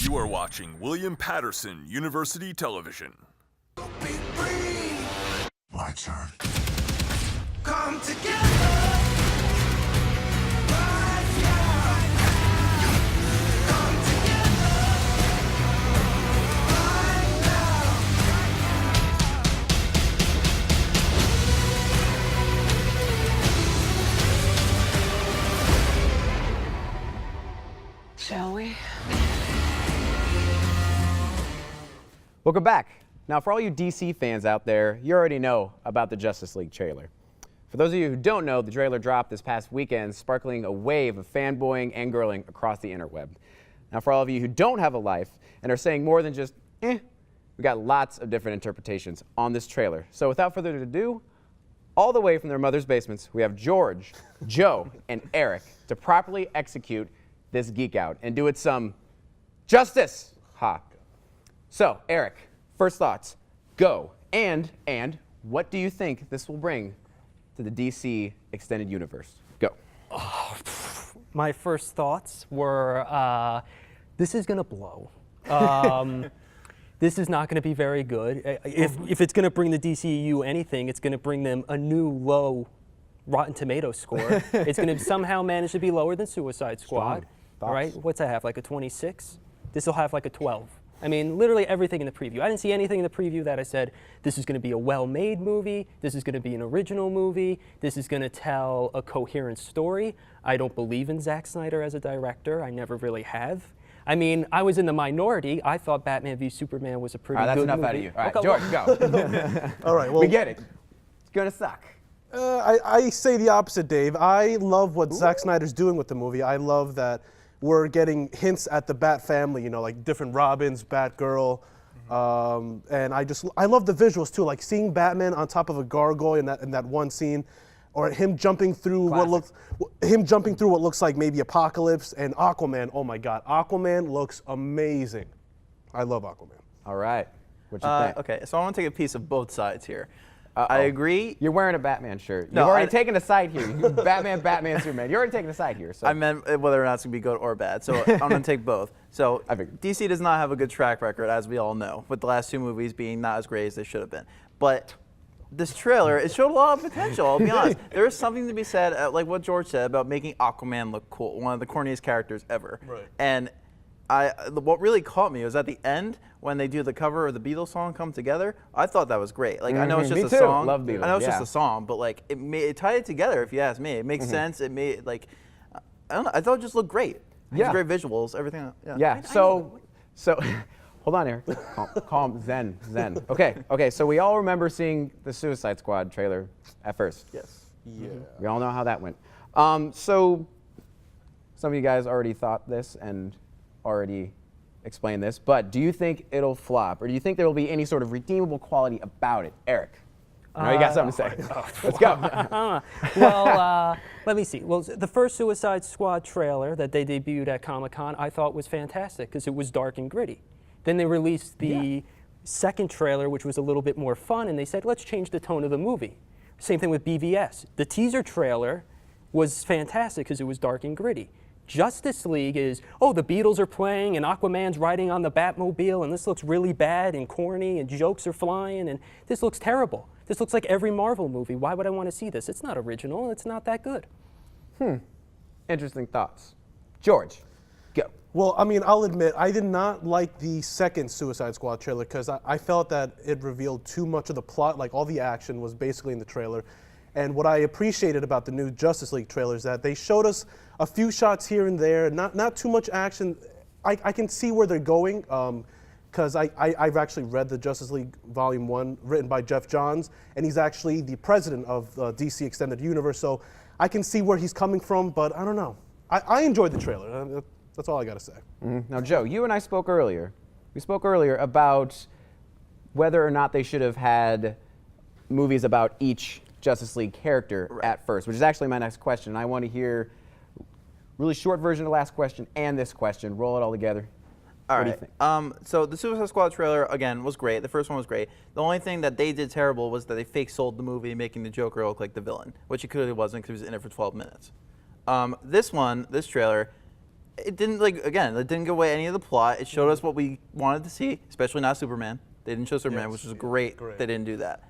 You are watching William Patterson University Television. My turn. Come together. Right now. Come together. Right now. Shall we? Welcome back. Now, for all you DC fans out there, you already know about the Justice League trailer. For those of you who don't know, the trailer dropped this past weekend, sparkling a wave of fanboying and girling across the interweb. Now, for all of you who don't have a life and are saying more than just, we got lots of different interpretations on this trailer. So without further ado, all the way from their mother's basements, we have George, Joe, and Erik to properly execute this geek out and do it some justice. Ha. So, Erik, first thoughts, go. And what do you think this will bring to the DC Extended Universe? Go. Oh, my first thoughts were, this is going to blow. This is not going to be very good. If it's going to bring the DCEU anything, it's going to bring them a new low Rotten Tomatoes score. It's going to somehow manage to be lower than Suicide Squad. Right? What's that have, like a 26? This will have like a 12. I mean, literally everything in the preview. I didn't see anything in the preview that I said, this is going to be a well-made movie, this is going to be an original movie, this is going to tell a coherent story. I don't believe in Zack Snyder as a director. I never really have. I mean, I was in the minority. I thought Batman v Superman was a pretty good movie. That's enough out of you. All right, George, go. All right, well, we get it. It's going to suck. I say the opposite, Dave. I love what Zack Snyder's doing with the movie. I love that we're getting hints at the Bat family, you know, like different Robins, Batgirl, and I love the visuals too, like seeing Batman on top of a gargoyle in that one scene, or him jumping through what looks like maybe Apocalypse, and Aquaman. Oh my God, Aquaman looks amazing. I love Aquaman. All right, what you think? Okay, so I want to take a piece of both sides here. I agree. You're wearing a Batman shirt. You've already taken a side here. Batman, Superman. You're already taking a side here. So. I meant whether or not it's going to be good or bad. So I'm going to take both. So DC does not have a good track record, as we all know, with the last two movies being not as great as they should have been. But this trailer, it showed a lot of potential, I'll be honest. There is something to be said, like what George said, about making Aquaman look cool, one of the corniest characters ever. Right. And what really caught me was at the end, when they do the cover of the Beatles song "Come Together." I thought that was great. Like I know it's just a song. Love Beatles. I know it's just a song, but like it tied it together. If you ask me, it makes sense. It made like I don't know. I thought it just looked great. Yeah. Great visuals, everything. Yeah. So hold on, Erik. Calm, zen. Okay. So we all remember seeing the Suicide Squad trailer at first. Yes. Yeah. We all know how that went. So some of you guys already thought this and already explained this, but do you think it'll flop, or do you think there will be any sort of redeemable quality about it? Erik, I know you got something to say. Let's go. Well, let me see. Well, the first Suicide Squad trailer that they debuted at Comic-Con, I thought was fantastic because it was dark and gritty. Then they released the second trailer, which was a little bit more fun, and they said, let's change the tone of the movie. Same thing with BVS. The teaser trailer was fantastic because it was dark and gritty. Justice League is, the Beatles are playing and Aquaman's riding on the Batmobile and this looks really bad and corny and jokes are flying and this looks terrible. This looks like every Marvel movie. Why would I want to see this? It's not original. It's not that good. Interesting thoughts. George, go. Well, I mean, I'll admit, I did not like the second Suicide Squad trailer because I felt that it revealed too much of the plot, like all the action was basically in the trailer. And what I appreciated about the new Justice League trailer is that they showed us a few shots here and there, not too much action. I can see where they're going because I've actually read the Justice League Volume 1 written by Jeff Johns, and he's actually the president of DC Extended Universe, so I can see where he's coming from, but I don't know. I enjoyed the trailer. That's all I got to say. Now, Joe, you and I spoke earlier. We spoke earlier about whether or not they should have had movies about each Justice League character at first, which is actually my next question. I want to hear really short version of the last question and this question. Roll it all together. All what right. do you think? So the Suicide Squad trailer, again, was great. The first one was great. The only thing that they did terrible was that they fake sold the movie, making the Joker look like the villain, which he clearly wasn't because he was in it for 12 minutes. This trailer, it didn't it didn't give away any of the plot. It showed us what we wanted to see, especially not Superman. They didn't show Superman, which was great. They didn't do that.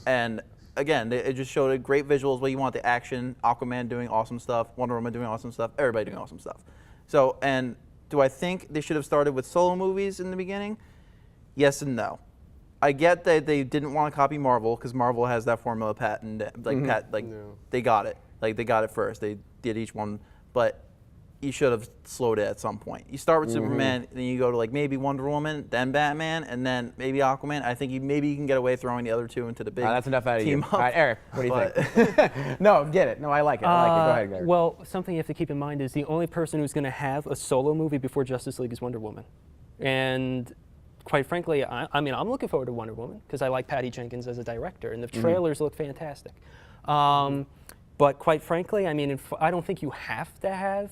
And again, it just showed great visuals, what you want, the action, Aquaman doing awesome stuff, Wonder Woman doing awesome stuff, everybody doing awesome stuff. So, and do I think they should have started with solo movies in the beginning? Yes and no. I get that they didn't want to copy Marvel because Marvel has that formula patent, they got it. Like they got it first. They did each one, but you should have slowed it at some point. You start with Superman, then you go to maybe Wonder Woman, then Batman, and then maybe Aquaman. I think maybe you can get away throwing the other two into the big that's enough out of team you. up. All right, Erik, what do you think? No, get it. No, I like it. I like it. Go ahead, Erik. Well, something you have to keep in mind is the only person who's going to have a solo movie before Justice League is Wonder Woman. And quite frankly, I mean, I'm looking forward to Wonder Woman because I like Patty Jenkins as a director, and the trailers look fantastic. But quite frankly, I mean, I don't think you have to have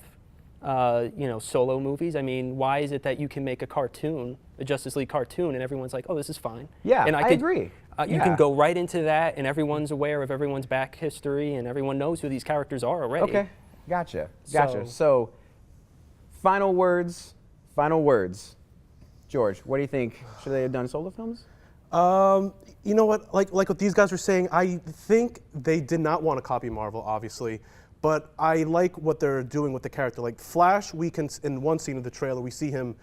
solo movies. I mean, why is it that you can make a cartoon, a Justice League cartoon, and everyone's like, oh, this is fine? Yeah, and I agree. You can go right into that, and everyone's aware of everyone's back history, and everyone knows who these characters are already. Okay, gotcha. So, final words. George, what do you think? Should they have done solo films? You know what? Like what these guys were saying, I think they did not want to copy Marvel, obviously, but I like what they're doing with the character. Like Flash, in one scene of the trailer, we see him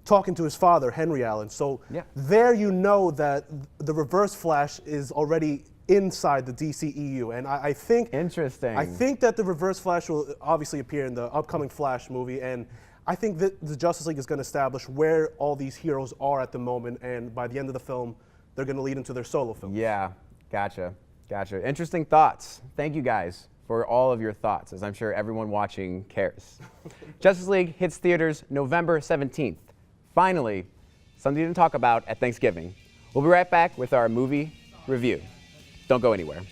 talking to his father, Henry Allen. So there you know that the Reverse Flash is already inside the DCEU, and I think interesting. I think that the Reverse Flash will obviously appear in the upcoming Flash movie, and I think that the Justice League is going to establish where all these heroes are at the moment, and by the end of the film, they're going to lead into their solo films. Yeah, gotcha. Interesting thoughts. Thank you guys for all of your thoughts, as I'm sure everyone watching cares. Justice League hits theaters November 17th. Finally, something to talk about at Thanksgiving. We'll be right back with our movie review. Don't go anywhere.